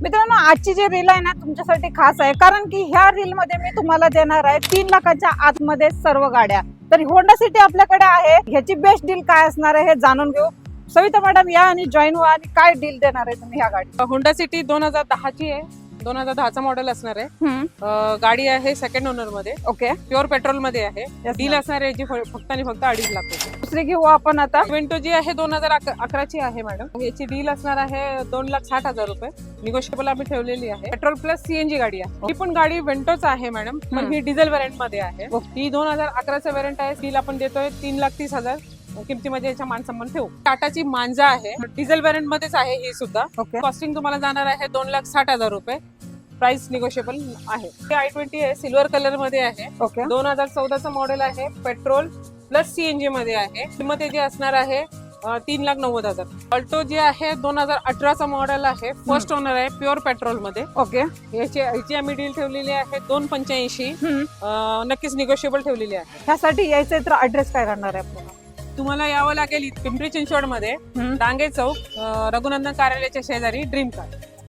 मित्रांनो, आजची जी रील आहे ना तुमच्यासाठी खास आहे, कारण की ह्या रील मध्ये मी तुम्हाला देणार आहे 3 लाखाच्या आतमध्ये सर्व गाड्या. तर होंडा सिटी आपल्याकडे आहे, ह्याची बेस्ट डील काय असणार आहे हे जाणून घेऊ. सविता मॅडम या आणि जॉईन व्हा आणि काय डील देणार आहे तुम्ही ह्या गाडी. होंडा सिटी 2010 ची आहे. 2010चा मॉडेल असणार आहे. गाडी आहे सेकंड ओनर मध्ये. ओके, प्युअर पेट्रोल मध्ये आहे. Yes, deal ma'am. असणार आहे जी फक्त आणि फक्त 2.5 लाख रुपये. दुसरी घेऊ आपण आता. इव्हेंटो जी आहे 2011 ची आहे मॅडम. याची डील असणार आहे 2,60,000 रुपये. निगोशिएबल आम्ही ठेवलेली आहे. पेट्रोल प्लस सीएनजी गाडी आहे. ही पण गाडी वेंटोच आहे मॅडम, पण ही डिझेल व्हेरियंट मध्ये आहे. ही 2011चा व्हेरियंट आहे. डील आपण देतोय 3,30,000 किमतीमध्ये याच्या मानसन्मान ठेवू. टाटाची मांजा आहे, डिझेल व्हेरियंट मध्येच आहे ही सुद्धा. ओके, कॉस्टिंग तुम्हाला जाणार आहे 2,60,000 रुपये. प्राइस निगोशिएबल आहे. i20 आहे, सिल्वर कलर मध्ये आहे. ओके, 2014चं मॉडेल आहे. पेट्रोल प्लस सीएनजी मध्ये आहे. किंमत याची असणार आहे 3,90,000. ऑल्टो जे आहे 2018चा मॉडेल आहे. फर्स्ट ओनर आहे, प्युअर पेट्रोल मध्ये. ओके, याची आम्ही डील ठेवलेली आहे 2,85,000. नक्कीच निगोशिएबल ठेवलेली आहे. ह्यासाठी यायचंय तर ऍड्रेस काय राहणार आहे आपल्याला? तुम्हाला यावं लागेल पिंपरी चिंचवड मध्ये, डांगे चौक, रघुनंदन कार्यालयाच्या शेजारी ड्रीम कार.